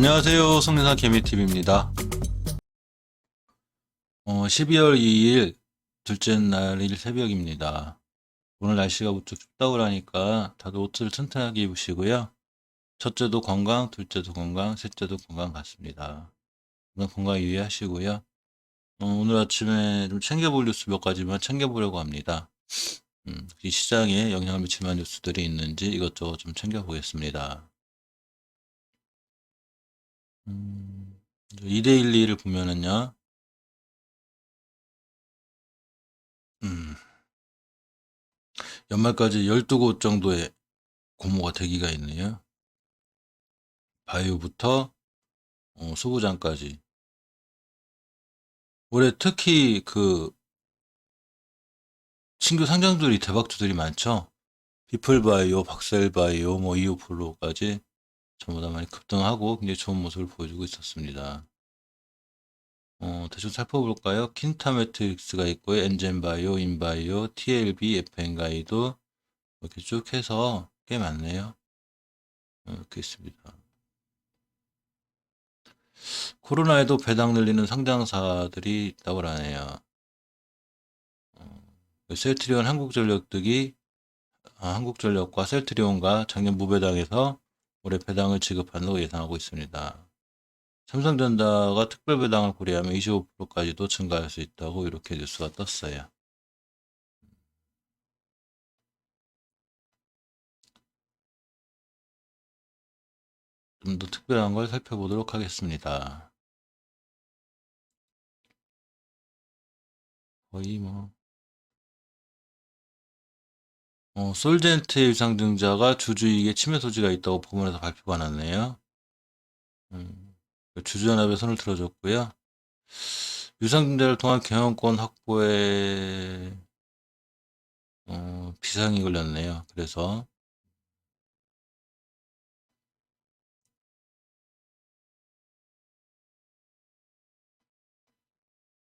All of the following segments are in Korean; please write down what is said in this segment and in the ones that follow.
안녕하세요. 성대산 개미TV입니다. 12월 2일 둘째 날일 새벽입니다. 오늘 날씨가 무척 춥다고 그러니까 다들 옷을 튼튼하게 입으시고요. 첫째도 건강, 둘째도 건강, 셋째도 건강 같습니다. 오늘 건강 유의하시고요. 오늘 아침에 좀 챙겨볼 뉴스 몇 가지만 챙겨보려고 합니다. 이 시장에 영향을 미칠 만한 뉴스들이 있는지 이것저것 좀 챙겨보겠습니다. 2대12를 보면은요. 음, 연말까지 12곳 정도의 공모가 대기가 있네요. 바이오부터 수구장까지. 올해 특히 그 신규 상장들이 대박주들이 많죠. 비플바이오, 박셀바이오, 이오플로까지 전부 다 많이 급등하고 굉장히 좋은 모습을 보여주고 있었습니다. 대충 살펴볼까요? 킨타메트릭스가 있고요. 엔젠바이오, 인바이오, TLB, FN가이도 이렇게 쭉 해서 꽤 많네요. 이렇게 있습니다. 코로나에도 배당 늘리는 상장사들이 있다고 하네요. 셀트리온 한국전력과 셀트리온과 작년 무배당에서 올해 배당을 지급한다고 예상하고 있습니다. 삼성전자가 특별 배당을 고려하면 25%까지도 증가할 수 있다고 이렇게 뉴스가 떴어요. 좀 더 특별한 걸 살펴보도록 하겠습니다. 거의 솔젠트 일상증자가 주주이익에 침해 소지가 있다고 법원에서 발표가 났네요. 주주연합에 손을 들어줬고요. 유상증자를 통한 경영권 확보에 비상이 걸렸네요. 그래서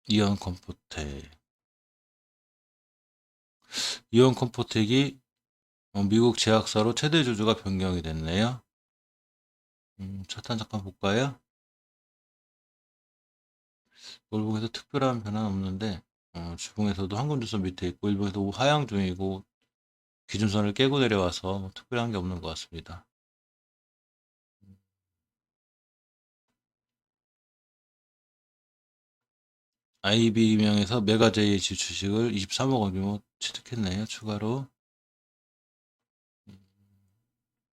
이온 컴포텍 이온 컴포텍이 미국 제약사로 최대 주주가 변경이 됐네요. 차트 잠깐 볼까요? 월봉에서 특별한 변화는 없는데 주봉에서도 황금주선 밑에 있고 일봉에서 하향 중이고 기준선을 깨고 내려와서 특별한 게 없는 것 같습니다. IB명에서 메가제이 주식을 23억 원 규모 취득했네요. 추가로.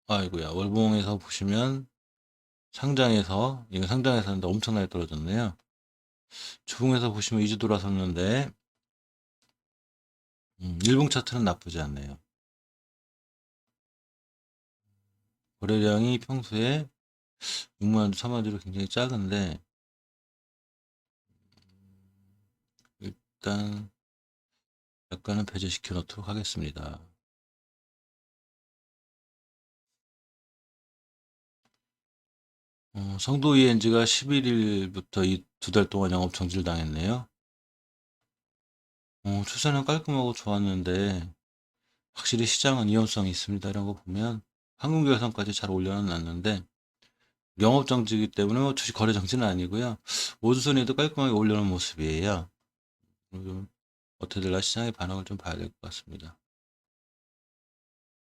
아이고야, 월봉에서 보시면 이거 상장에서 하는데 엄청나게 떨어졌네요. 주봉에서 보시면 2주 돌아섰는데 일봉 차트는 나쁘지 않네요. 거래량이 평소에 6만 주, 3만 주로 굉장히 작은데 일단 약간은 배제시켜 놓도록 하겠습니다. 성도 ENG가 11일부터 이 두 달 동안 영업 정지를 당했네요. 추세는 깔끔하고 좋았는데 확실히 시장은 위험성이 있습니다. 이런 거 보면 한국결선까지 잘 올려놨는데 영업 정지이기 때문에 주식 거래 정지는 아니고요. 오주선에도 깔끔하게 올려놓은 모습이에요. 좀 어떻게 될나 시장의 반응을 좀 봐야 될 것 같습니다.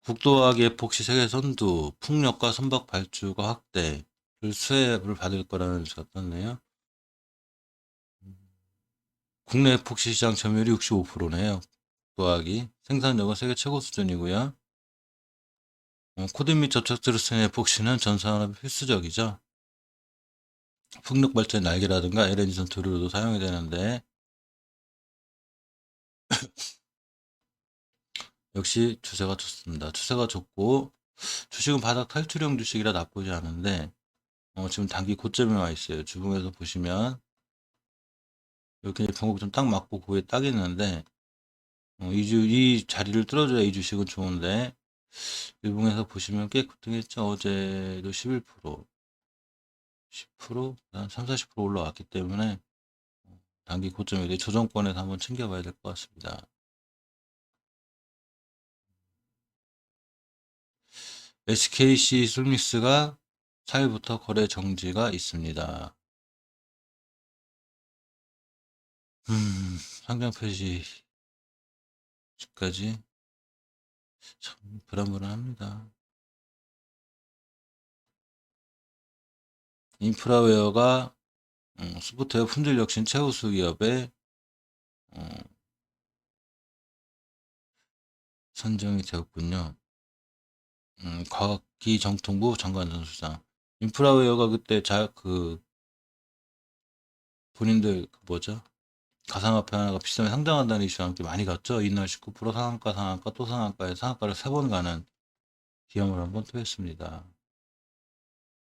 국도화기 에폭시 세계 선두, 풍력과 선박 발주가 확대를 수혜를 받을 거라는 뉴스가 떴네요. 국내 에폭시 시장 점유율이 65%네요. 국도화기 생산력은 세계 최고 수준이고요. 코드 및 접착제로 쓰는 에폭시는 전 산업에 필수적이죠. 풍력 발전 날개라든가 LNG 전투로도 사용이 되는데 역시 추세가 좋습니다. 추세가 좋고 주식은 바닥 탈출형 주식이라 나쁘지 않은데 지금 단기 고점에 와 있어요. 주봉에서 보시면 이렇게 변곡 좀 딱 맞고 그에 딱 있는데 이 자리를 뚫어줘야 이 주식은 좋은데 일봉에서 보시면 꽤 급등했죠. 어제도 11%, 10%, 한 3, 40% 올라왔기 때문에 단기 고점에 대해 조정권에서 한번 챙겨봐야 될 것 같습니다. SKC 솔믹스가 4일부터 거래 정지가 있습니다. 상장 폐지까지 참 불안불안합니다. 인프라웨어가 소프트웨어 품질 혁신 최우수 기업에 선정이 되었군요. 과학기정통부 장관전수장. 인프라웨어가 그때 본인들 뭐죠? 가상화폐 하나가 비싸면 상장한다는 이슈와 함께 많이 갔죠. 이날 19% 상한가, 또 상한가에 상한가를 3번 가는 기염을 한번 토했습니다.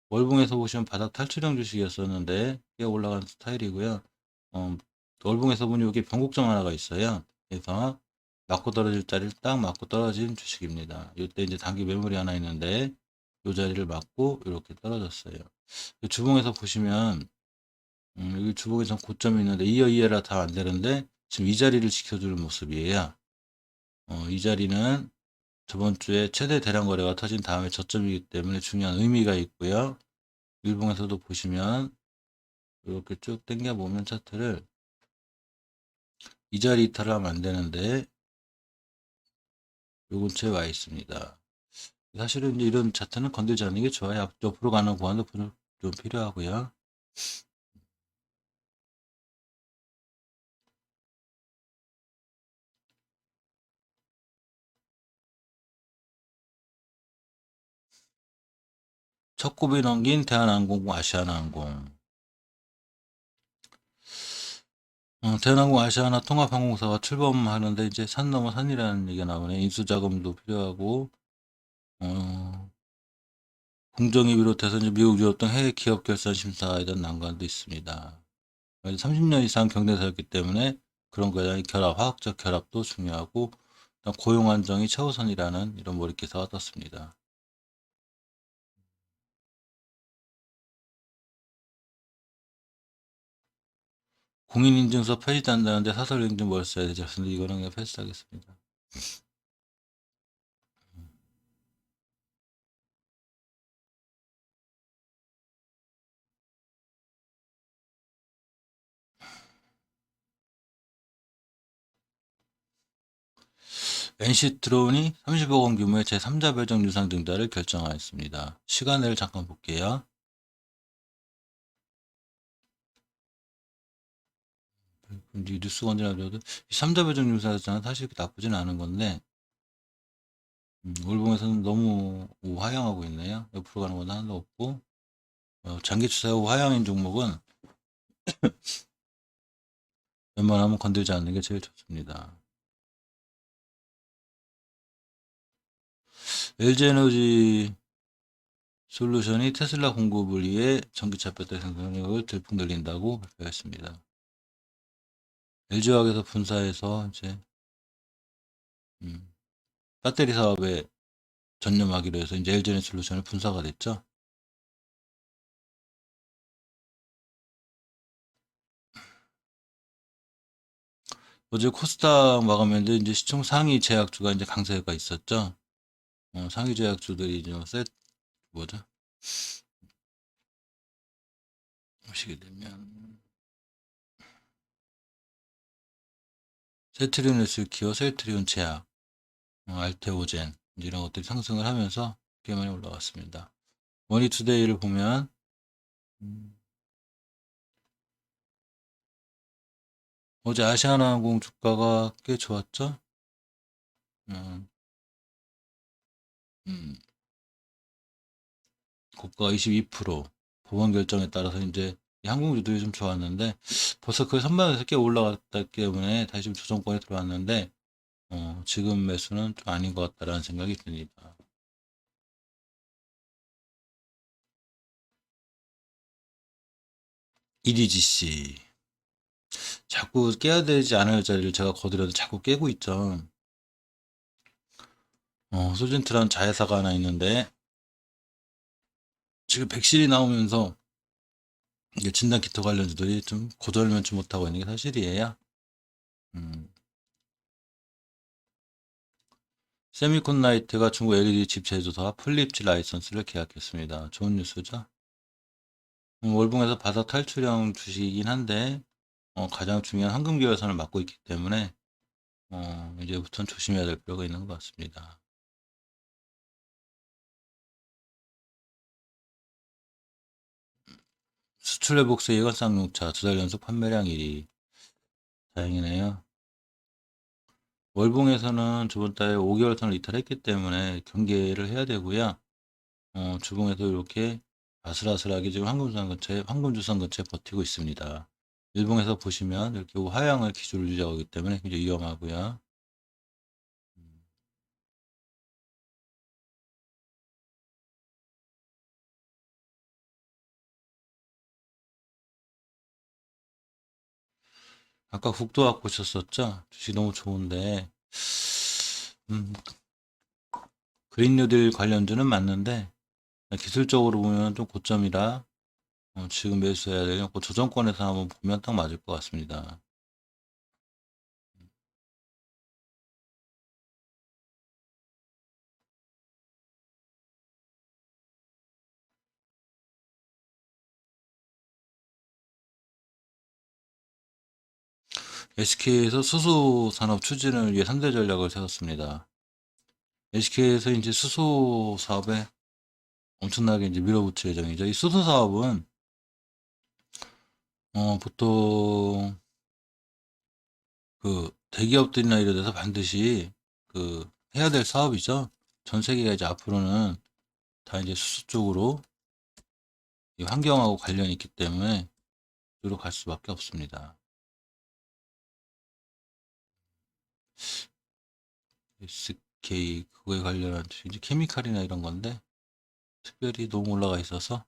월봉에서 보시면 바닥 탈출형 주식이었었는데 꽤 올라가는 스타일이고요. 월봉에서 보니 여기 변곡점 하나가 있어요. 그래서 맞고 떨어질 자리를 딱 맞고 떨어진 주식입니다. 이때 이제 단기 매물이 하나 있는데 이 자리를 맞고 이렇게 떨어졌어요. 주봉에서 보시면 여기 주봉에서 고점이 있는데 이어라 다 안 되는데 지금 이 자리를 지켜주는 모습이에요. 이 자리는 저번 주에 최대 대량 거래가 터진 다음에 저점이기 때문에 중요한 의미가 있고요. 일봉에서도 보시면 이렇게 쭉 당겨 보면 차트를 이 자리 이탈을 하면 안 되는데 요 근처에 와 있습니다. 사실은 이제 이런 차트는 건들지 않는 게 좋아요. 옆으로 가는 보완도 좀 필요하고요. 첫 곱이 넘긴 대한항공, 아시아나항공. 대한항공, 아시아나 통합항공사가 출범하는데 이제 산 넘어 산이라는 얘기가 나오네. 인수자금도 필요하고 공정위 비롯해서 이제 미국, 유럽 등 해외 기업 결산 심사에 대한 난관도 있습니다. 30년 이상 경쟁사였기 때문에 그런 거에 대한 결합, 화학적 결합도 중요하고 고용 안정이 최우선이라는 이런 머릿기사가 떴습니다. 공인인증서 폐지된다는데 사설인증 뭘 써야 되지? 근데 이거는 그냥 패스하겠습니다. NC트론이 30억 원 규모의 제3자 배정 유상 증자를 결정하였습니다. 시간을 잠깐 볼게요. 뉴스 건지라도 3자 배정 유상은 사실 나쁘진 않은 건데 월봉에서는 너무 우하향하고 있네요. 옆으로 가는 건 하나도 없고 장기 추세 우하향인 종목은 웬만하면 건들지 않는 게 제일 좋습니다. LG에너지 솔루션이 테슬라 공급을 위해 전기차 배터리 생산력을 들풍 늘린다고 발표했습니다. LG화학에서 분사해서 이제 배터리 사업에 전념하기로 해서 이제 LG에너지 솔루션이 분사가 됐죠. 어제 코스닥 마감했는데 이제 시총 상위 제약주가 이제 강세가 있었죠. 상위 제약주들이 이제 뭐죠? 보시게 되면 셀트리온 헬스케어, 셀트리온 제약, 알테오젠 이런 것들이 상승을 하면서 꽤 많이 올라갔습니다. 머니투데이를 보면 어제 아시아나항공 주가가 꽤 좋았죠. 음, 음, 고가 22% 법원 결정에 따라서 이제 항공주들이 좀 좋았는데 벌써 그 선반에서 꽤 올라갔기 때문에 다시 좀 조정권에 들어왔는데 지금 매수는 좀 아닌 것 같다라는 생각이 듭니다. EDGC 자꾸 깨야 되지 않을 자리를 제가 거들여도 자꾸 깨고 있죠. 소젠트라는 자회사가 하나 있는데 지금 백신이 나오면서 이게 진단 키트 관련주들이 좀 고전면치 못하고 있는 게 사실이에요. 음, 세미콘라이트가 중국 LED 칩 제조사 플립치 라이선스를 계약했습니다. 좋은 뉴스죠? 월봉에서 바닥 탈출형 주식이긴 한데 가장 중요한 황금 기회선을 맞고 있기 때문에 이제부터는 조심해야 될 필요가 있는 것 같습니다. 수출 회복세 예건 쌍용차 2달 연속 판매량 1위. 다행이네요. 월봉에서는 저번 달에 5개월선을 이탈했기 때문에 경계를 해야 되고요. 주봉에서 이렇게 아슬아슬하게 지금 황금주선 근처에 버티고 있습니다. 일봉에서 보시면 이렇게 하향을 기조를 유지하고 있기 때문에 굉장히 위험하고요. 아까 국도학 보셨었죠? 주식 너무 좋은데, 음, 그린 뉴딜 관련주는 맞는데, 기술적으로 보면 좀 고점이라, 지금 매수해야 되고, 조정권에서 한번 보면 딱 맞을 것 같습니다. SK에서 수소 산업 추진을 위해 3대 전략을 세웠습니다. SK에서 이제 수소 사업에 엄청나게 이제 밀어붙일 예정이죠. 이 수소 사업은, 보통 그 대기업들이나 이런 데서 반드시 그 해야 될 사업이죠. 전 세계가 이제 앞으로는 다 이제 수소 쪽으로 이 환경하고 관련이 있기 때문에 이로 갈 수밖에 없습니다. SK 그거에 관련한 이제 케미칼이나 이런 건데 특별히 너무 올라가 있어서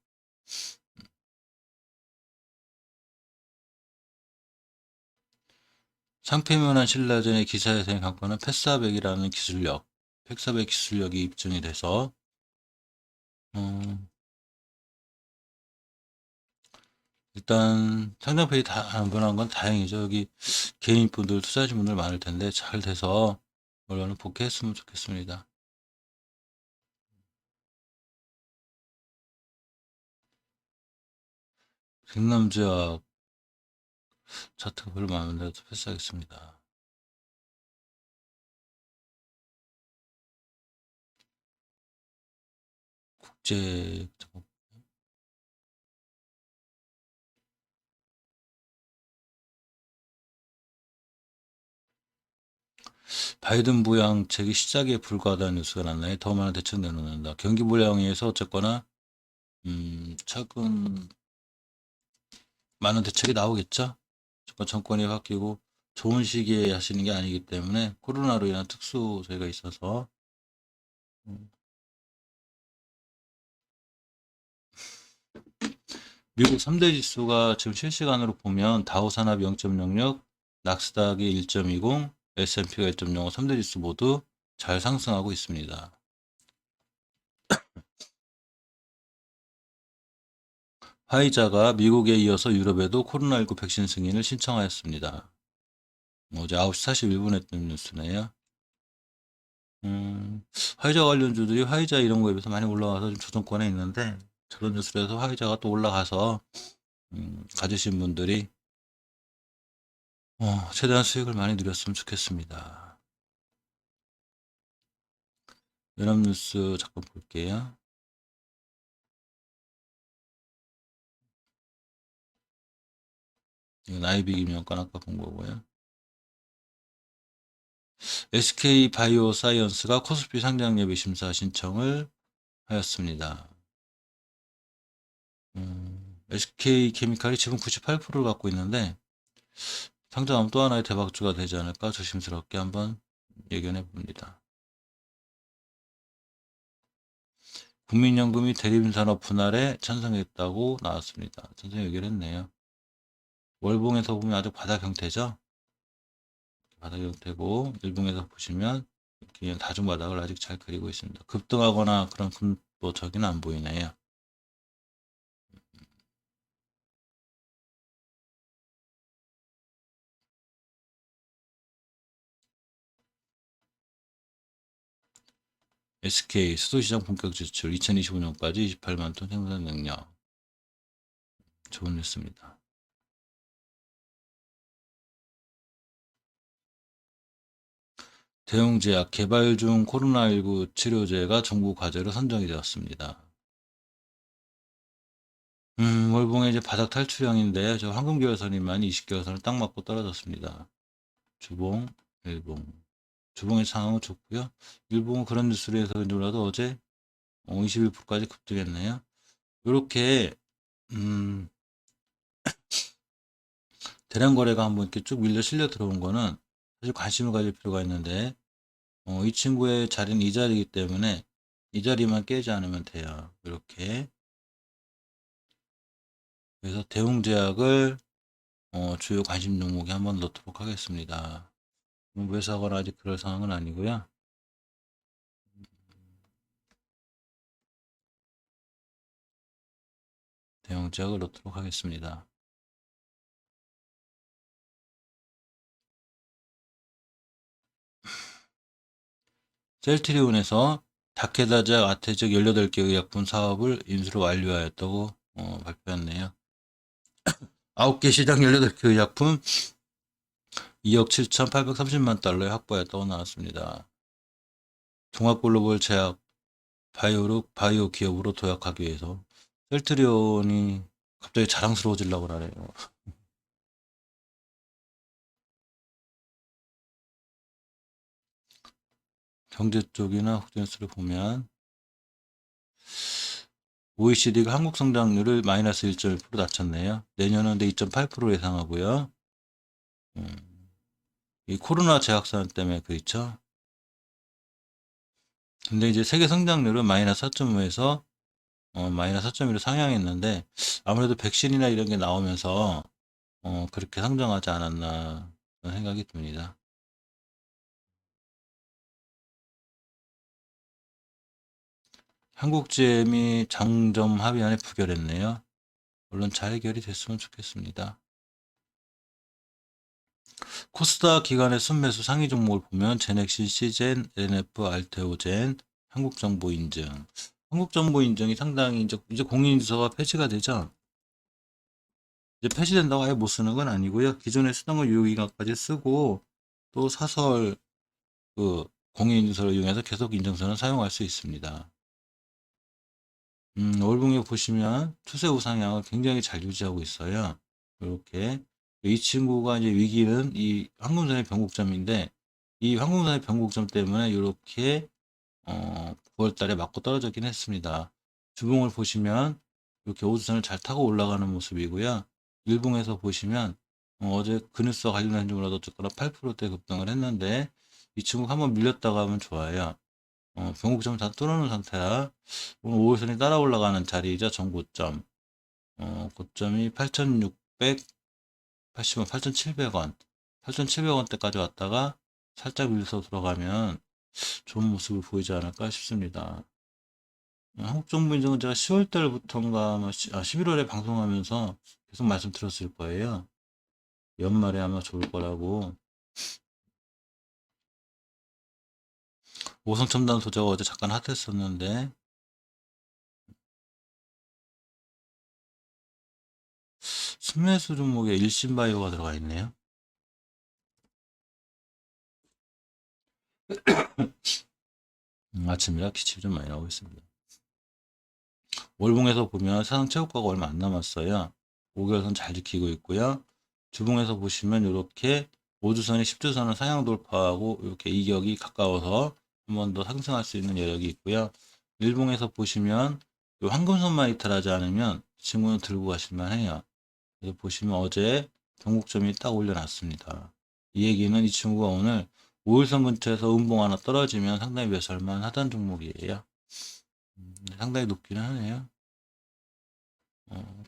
상표면한 신라전의 기사에서 갖고는 패사백이라는 기술력, 패사백 기술력이 입증이 돼서 일단 상장페이 다 안 변한 건 다행이죠. 여기 개인분들 투자하신 분들 많을 텐데 잘 돼서 언론을 복귀했으면 좋겠습니다. 경남제약 차트가 별로 마음에 안 들어서 패스하겠습니다. 국제 바이든 부양책이 시작에 불과하다는 뉴스가 났나요? 더 많은 대책 내놓는다. 경기 부양에서 어쨌거나 최근 많은 대책이 나오겠죠. 정권이 바뀌고 좋은 시기에 하시는 게 아니기 때문에 코로나로 인한 특수세가 있어서 음, 미국 3대 지수가 지금 실시간으로 보면 다우 산업이 0.06, 낙스닥이 1.20, S&P가 1.05, 3대 지수 모두 잘 상승하고 있습니다. 화이자가 미국에 이어서 유럽에도 코로나19 백신 승인을 신청하였습니다. 어제 9시 41분에 뜬 뉴스네요. 화이자 관련주들이 화이자 이런 거에 비해서 많이 올라와서 좀 조정권에 있는데 저런 뉴스에서 화이자가 또 올라가서 가지신 분들이 최대한 수익을 많이 누렸으면 좋겠습니다. 연합뉴스 잠깐 볼게요. 이건 아이비기면 아까 본 거고요. SK바이오사이언스가 코스피 상장 예비 심사 신청을 하였습니다. SK케미칼이 지금 98%를 갖고 있는데 상장하면 또 하나의 대박주가 되지 않을까 조심스럽게 한번 예견해 봅니다. 국민연금이 대리운산업 분할에 찬성했다고 나왔습니다. 찬성 의결했네요. 월봉에서 보면 아주 바닥 형태죠. 바닥 형태고 일봉에서 보시면 그냥 다중바닥을 아직 잘 그리고 있습니다. 급등하거나 그런 뭐 저기는 안 보이네요. SK 수소시장 본격 지출 2025년까지 28만 톤 생산 능력. 좋은 뉴스입니다. 대웅제약 개발 중 코로나19 치료제가 정부 과제로 선정이 되었습니다. 월봉의 이제 바닥 탈출형인데, 저 황금계열선이만 20개월선을 딱 맞고 떨어졌습니다. 주봉, 일봉. 주봉의 상황은 좋고요. 일봉은 그런 뉴스를 해서인지 몰라도 어제 21%까지 급등했네요. 이렇게 대량 거래가 한번 이렇게 쭉 밀려 실려 들어온 거는 사실 관심을 가질 필요가 있는데, 이 친구의 자리는 이 자리이기 때문에 이 자리만 깨지 않으면 돼요. 이렇게. 그래서 대웅제약을 주요 관심 종목에 한번 넣도록 하겠습니다. 매수하거나 아직 그럴 상황은 아니고요. 대웅제약을 넣도록 하겠습니다. 셀트리온에서 다케다제약, 아테적 18개 의약품 사업을 인수로 완료하였다고 발표했네요. 9개 시장 18개 의약품 2억 7,830만 달러에 확보했다고 나왔습니다. 종합글로벌 제약 바이오룩 바이오 기업으로 도약하기 위해서 셀트리온이 갑자기 자랑스러워지려고 하네요. 경제 쪽이나 국제뉴스를 보면 OECD가 한국 성장률을 마이너스 1.1% 낮췄네요. 내년은 2.8% 예상하고요. 이 코로나 재확산 때문에 그렇죠. 근데 이제 세계 성장률은 마이너스 4.5에서 마이너스 4.1로 상향했는데 아무래도 백신이나 이런 게 나오면서 그렇게 성장하지 않았나 그런 생각이 듭니다. 한국GM이 장점 합의안에 부결했네요. 물론 잘 해결이 됐으면 좋겠습니다. 코스닥 기관의 순매수 상위 종목을 보면 제넥시, 시젠, NF, 알테오젠, 한국정보 인증. 한국정보 인증이 상당히 이제 공인인증서가 폐지가 되죠. 이제 폐지된다고 아예 못 쓰는 건 아니고요. 기존에 쓰던 거 유효기간까지 쓰고 또 사설 그 공인인증서를 이용해서 계속 인증서는 사용할 수 있습니다. 월봉에 보시면 추세 우상향을 굉장히 잘 유지하고 있어요. 이렇게 이 친구가 이제 위기는 이 황금선의 변곡점인데 이 황금선의 변곡점 때문에 이렇게 9월 달에 맞고 떨어졌긴 했습니다. 주봉을 보시면 이렇게 오수선을 잘 타고 올라가는 모습이고요. 일봉에서 보시면 어제 그 뉴스와 관련된지 몰라도 어쨌거나 8%대 급등을 했는데 이 친구가 한번 밀렸다가 하면 좋아요. 변곡점을 다 뚫어놓은 상태라 오늘 5일선이 따라 올라가는 자리이자 전고점 고점이 8,680원, 8,700원 8,700원대까지 왔다가 살짝 밀려서 들어가면 좋은 모습을 보이지 않을까 싶습니다. 한국 정부 인증은 제가 10월 달부터인가 11월에 방송하면서 계속 말씀드렸을 거예요. 연말에 아마 좋을 거라고. 오성첨단 소재가 어제 잠깐 핫했었는데 순매수 종목에 일신바이오가 들어가 있네요. 아침이라 기침이 좀 많이 나오고 있습니다. 월봉에서 보면 사상 최고가가 얼마 안 남았어요. 5개월선 잘 지키고 있고요. 주봉에서 보시면 이렇게 5주선이 10주선을 상향 돌파하고 이렇게 이격이 가까워서 한 번 더 상승할 수 있는 여력이 있고요. 일봉에서 보시면 이 황금선만 이탈하지 않으면 이 친구는 들고 가실만 해요. 그래서 보시면 어제 전국점이 딱 올려놨습니다. 이 얘기는 이 친구가 오늘 5일선 근처에서 음봉 하나 떨어지면 상당히 매수할만 하던 종목이에요. 상당히 높기는 하네요.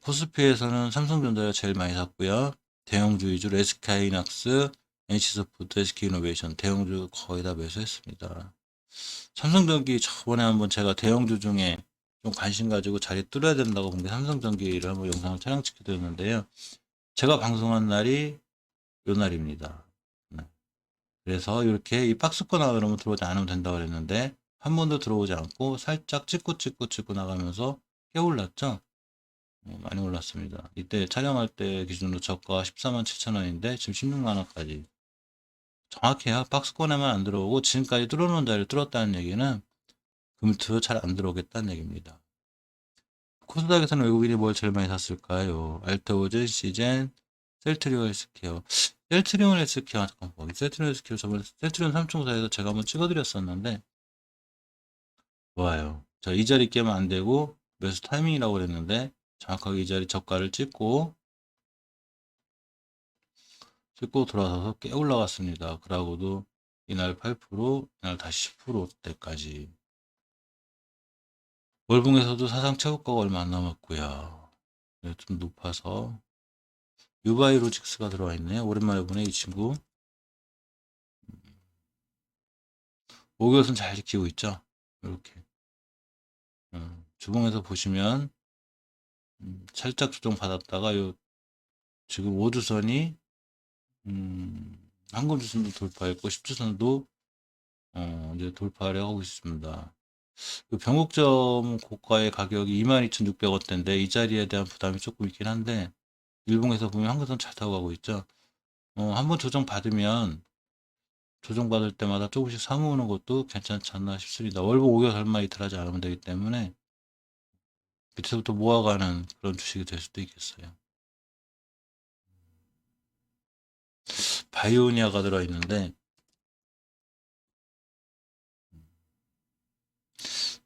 코스피에서는 삼성전자가 제일 많이 샀고요. 대형주 위주로 SK하이닉스, NC소프트, SK이노베이션 대형주 거의 다 매수했습니다. 삼성전기 저번에 한번 제가 대형주 중에 좀 관심 가지고 자리 뚫어야 된다고 본 게 삼성전기를 한번 영상을 촬영시켜 드렸는데요. 제가 방송한 날이 요 날입니다. 네. 그래서 이렇게 이 박스권 그러면 들어오지 않으면 된다고 그랬는데 한 번도 들어오지 않고 살짝 찍고 나가면서 깨올랐죠. 많이 올랐습니다. 이때 촬영할 때 기준으로 저가 14만 7천 원인데 지금 16만 원까지. 정확해요. 박스권에만 안 들어오고 지금까지 뚫어놓은 자리를 뚫었다는 얘기는 금투 잘 안 들어오겠다는 얘기입니다. 코스닥에서는 외국인이 뭘 제일 많이 샀을까요? 알트오즈, 시젠, 셀트리온 헬스케어. 셀트리온 헬스케어, 잠깐만, 거기 셀트리온 헬스케어 저번에 셀트리온 삼총사에서 제가 한번 찍어드렸었는데, 좋아요. 자, 이 자리 깨면 안 되고, 매수 타이밍이라고 그랬는데, 정확하게 이 자리 저가를 찍고 돌아서서 꽤 올라갔습니다. 그러고도 이날 8%, 이날 다시 10%대까지. 월봉에서도 사상 최고가가 얼마 안 남았고요. 네, 좀 높아서 유바이로직스가 들어와 있네요. 오랜만에 보네 이 친구. 5개월선 잘 지키고 있죠. 이렇게 주봉에서 보시면 살짝 조정 받았다가 요 지금 5주선이 한금주선도 돌파했고 10주선도 이제 돌파를 하고 있습니다. 그 변곡점 고가의 가격이 22,600원대인데 이 자리에 대한 부담이 조금 있긴 한데 일봉에서 보면 한금선 잘 타고 가고 있죠. 한번 조정 받으면 조정받을 때마다 조금씩 사모으는 것도 괜찮지 않나 싶습니다. 월봉 5개월 설마 이틀하지 않으면 되기 때문에 밑에서부터 모아가는 그런 주식이 될 수도 있겠어요. 바이오니아가 들어있는데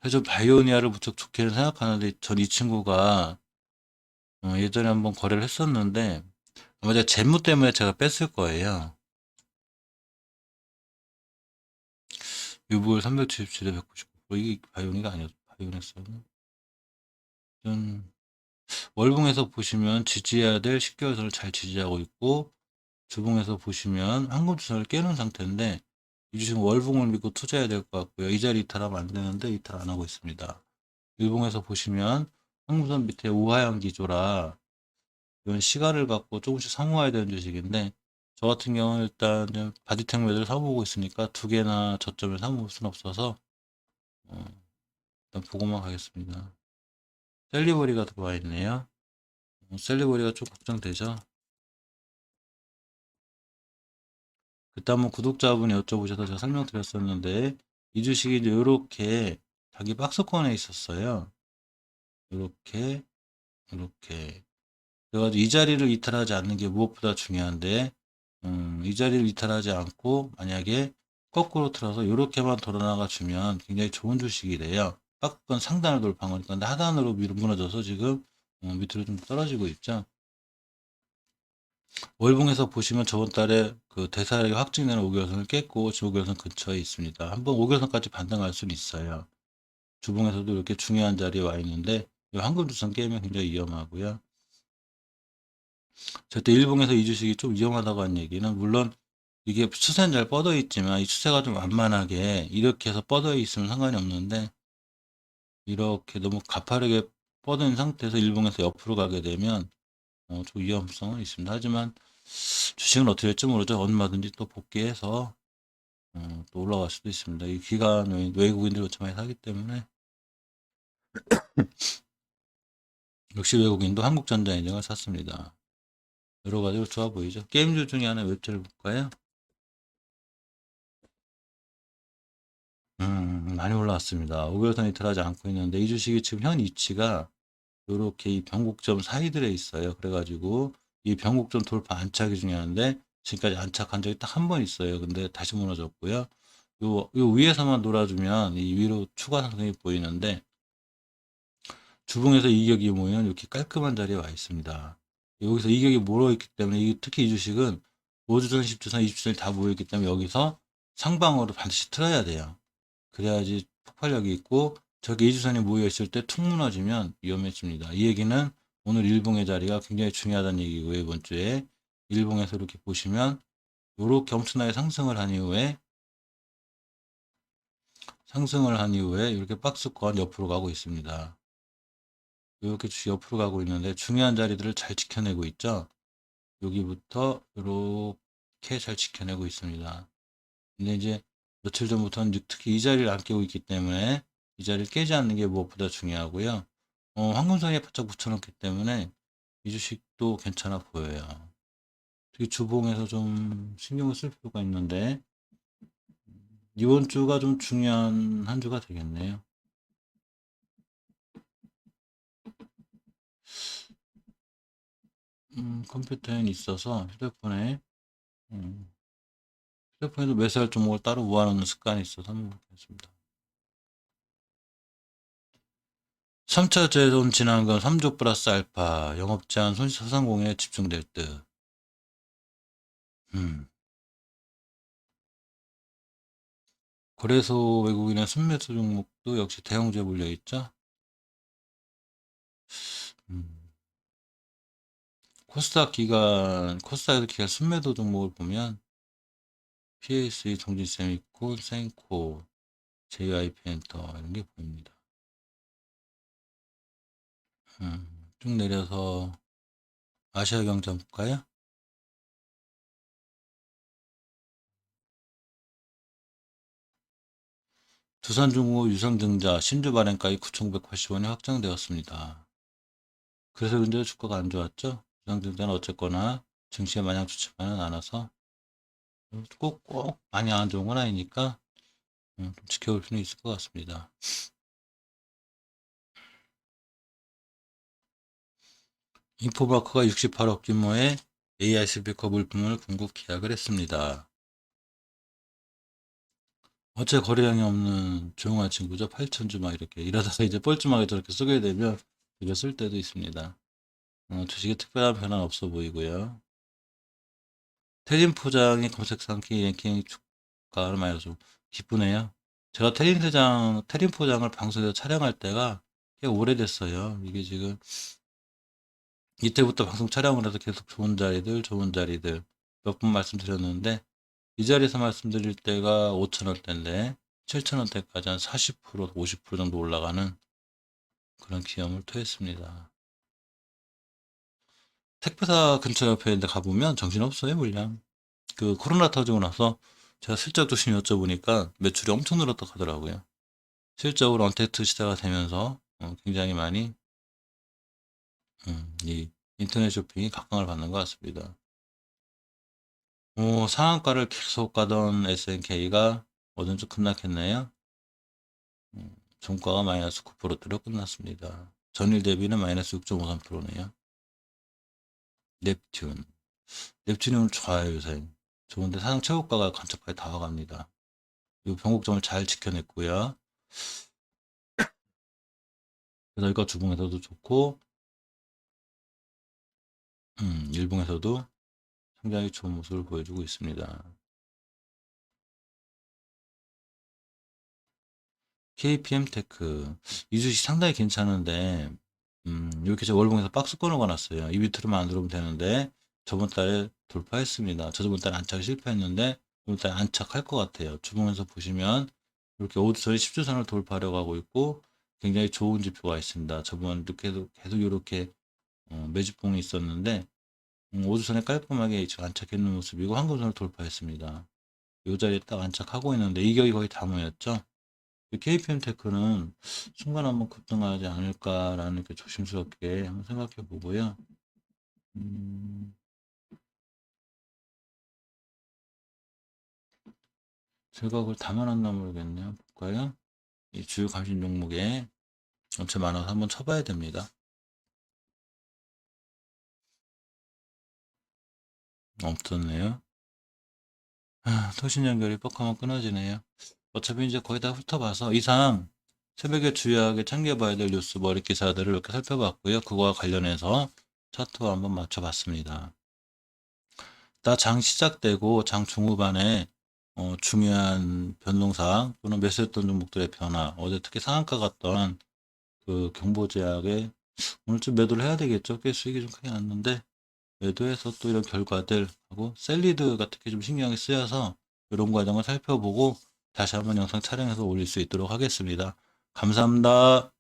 사실 바이오니아를 무척 좋게는 생각하는데 전 이 친구가 예전에 한번 거래를 했었는데 아마 제가 재무 때문에 제가 뺐을 거예요. 유볼 377에 199% 이게 바이오니가 아니었어. 바이오닉스는 월봉에서 보시면 지지해야 될 10개월선을 잘 지지하고 있고 주봉에서 보시면 한금주선을 깨는 상태인데 이 주식은 월봉을 믿고 투자해야 될 것 같고요. 이 자리 이탈하면 안 되는데 이탈 안 하고 있습니다. 일봉에서 보시면 한금선 밑에 우하향 기조라 이건 시간을 갖고 조금씩 사모아야 되는 주식인데 저 같은 경우는 일단 바디텍 매들 사모으고 있으니까 두 개나 저점을 사모을 수는 없어서 일단 보고만 가겠습니다. 셀리버리가 들어와 있네요. 셀리버리가 좀 걱정되죠. 그때 한번 구독자분이 여쭤보셔서 제가 설명드렸었는데 이 주식이 이제 이렇게 자기 박스권에 있었어요. 이렇게 이렇게 그래가지고 이 자리를 이탈하지 않는 게 무엇보다 중요한데 이 자리를 이탈하지 않고 만약에 거꾸로 틀어서 이렇게만 돌아나가 주면 굉장히 좋은 주식이래요. 박스권 상단을 돌파한 거니까 근데 하단으로 무너져서 지금 밑으로 좀 떨어지고 있죠. 월봉에서 보시면 저번 달에 그 대사력이 확증되는 5개월선을 깼고 지금 5개월선 근처에 있습니다. 한번 5개월선까지 반등할 수는 있어요. 주봉에서도 이렇게 중요한 자리에 와 있는데 이 황금주선 깨면 굉장히 위험하고요. 절대 일봉에서 이 주식이 좀 위험하다고 한 얘기는 물론 이게 추세는 잘 뻗어 있지만 이 추세가 좀 완만하게 이렇게 해서 뻗어 있으면 상관이 없는데 이렇게 너무 가파르게 뻗어 있는 상태에서 일봉에서 옆으로 가게 되면 좀 위험성은 있습니다. 하지만 주식은 어떻게 될지 모르죠. 얼마든지 또 복귀해서 또 올라갈 수도 있습니다. 이 기간 외국인들이 очень 많이 사기 때문에 역시 외국인도 한국전자인증을 샀습니다. 여러 가지로 좋아 보이죠. 게임주 중에 하나 웹체를 볼까요? 많이 올라왔습니다. 5개월선 이탈하지 않고 있는데 이 주식이 지금 현 위치가 이렇게 이 변곡점 사이들에 있어요. 그래가지고 이 변곡점 돌파 안착이 중요한데 지금까지 안착한 적이 딱 한 번 있어요. 근데 다시 무너졌고요. 요 위에서만 놀아주면 이 위로 추가 상승이 보이는데 주봉에서 이격이 모이는 이렇게 깔끔한 자리에 와 있습니다. 여기서 이격이 모여있기 때문에 특히 이 주식은 5주선, 10주선, 20주선이 다 모여있기 때문에 여기서 상방으로 반드시 틀어야 돼요. 그래야지 폭발력이 있고 저기 2주선이 모여있을 때 툭 무너지면 위험해집니다. 이 얘기는 오늘 일봉의 자리가 굉장히 중요하다는 얘기고요. 이번 주에 일봉에서 이렇게 보시면 이렇게 엄청나게 상승을 한 이후에 이렇게 박스권 옆으로 가고 있습니다. 이렇게 주식 옆으로 가고 있는데 중요한 자리들을 잘 지켜내고 있죠. 여기부터 이렇게 잘 지켜내고 있습니다. 근데 이제 며칠 전부터는 특히 이 자리를 안 깨고 있기 때문에 이 자리를 깨지 않는 게 무엇보다 중요하고요. 황금선에 바짝 붙여놓기 때문에 이 주식도 괜찮아 보여요. 특히 주봉에서 좀 신경을 쓸 필요가 있는데 이번 주가 좀 중요한 한 주가 되겠네요. 컴퓨터에 있어서 휴대폰에도 매수할 종목을 따로 모아놓는 습관이 있어서 한번 보겠습니다. 3차 재론 진행금 3조 플러스 알파 영업 제한 손실 소상공인에 집중될 듯. 거래소 외국인의 순매수 종목도 역시 대형주에 몰려있죠. 코스닥에서 기간 순매도 종목을 보면 PAC, 동진세미콘, 센코, JYP엔터 이런 게 보입니다. 쭉 내려서 아시아경제 한번 볼까요? 두산중공업 유상증자 신주 발행가액 9,980원이 확정되었습니다. 그래서 근데 주가가 안 좋았죠? 유상증자는 어쨌거나 증시에 마냥 좋지만은 않아서 꼭 많이 안 좋은 건 아니니까 좀 지켜볼 필요는 있을 것 같습니다. 인포마크가 68억 규모의 AI 스피커 물품을 공급 계약을 했습니다. 어째 거래량이 없는 조용한 친구죠. 8천주 막 이렇게 일하다가 이제 뻘쭘하게 저렇게 쓰게 되면 이거 쓸 때도 있습니다. 주식에 특별한 변화는 없어 보이고요. 태진 포장의 검색상 키 랭킹 주가를 많이 좀 기쁘네요. 제가 태진 포장을 방송에서 촬영할 때가 꽤 오래됐어요. 이게 지금 이때부터 방송 촬영을 해서 계속 좋은 자리들 몇 번 말씀드렸는데 이 자리에서 말씀드릴 때가 5,000원대인데 7,000원대까지 한 40%, 50% 정도 올라가는 그런 기염을 토했습니다. 택배사 근처 옆에 있는데 가보면 정신없어요, 물량. 그 코로나 터지고 나서 제가 슬쩍 조심히 여쭤보니까 매출이 엄청 늘었다고 하더라고요. 실적으로 언택트 시대가 되면서 굉장히 많이 이 인터넷 쇼핑이 각광을 받는 것 같습니다. 상한가를 계속 가던 SNK가 어제 좀 급락했네요. 종가가 마이너스 9%대로 끝났습니다. 전일 대비는 마이너스 6.53%네요. 넵튠. 넵튠은 좋아요, 요새. 좋은데 사상 최고가가 간접하게 다가갑니다. 이 변곡점을 잘 지켜냈고요. 그래서 이거 주봉에서도 좋고, 일봉에서도 상당히 좋은 모습을 보여주고 있습니다. KPM 테크. 이 주식 상당히 괜찮은데, 이렇게 제 월봉에서 박스권을 거놨어요. 이 밑으로만 안 들어오면 되는데, 저번 달에 돌파했습니다. 저번 달에 안착 실패했는데, 이번 달에 안착할 것 같아요. 주봉에서 보시면, 이렇게 5주선이 10주선을 돌파하려고 하고 있고, 굉장히 좋은 지표가 있습니다. 저번 계속 이렇게 매집봉이 있었는데, 5주선에 깔끔하게 지금 안착했는 모습이고, 한금선을 돌파했습니다. 이 자리에 딱 안착하고 있는데, 이격이 거의 다 모였죠? KPM 테크는 순간 한번 급등하지 않을까라는 게 조심스럽게 한번 생각해 보고요. 제가 그걸 담아놨나 모르겠네요. 볼까요? 이 주요 관심 종목에 업체 많아서 한번 쳐봐야 됩니다. 없었네요. 통신 연결이 뻑하면 끊어지네요. 어차피 이제 거의 다 훑어봐서 이상 새벽에 주요하게 챙겨봐야 될 뉴스 머리 기사들을 이렇게 살펴봤고요. 그거와 관련해서 차트와 한번 맞춰봤습니다. 나 장 시작되고 장 중후반에 중요한 변동사항 또는 매수했던 종목들의 변화, 어제 특히 상한가 갔던 그 경보제약에 오늘쯤 매도를 해야 되겠죠. 꽤 수익이 좀 크게 났는데 매도해서 또 이런 결과들하고 셀리드가 특히 좀 신경이 쓰여서 이런 과정을 살펴보고 다시 한번 영상 촬영해서 올릴 수 있도록 하겠습니다. 감사합니다.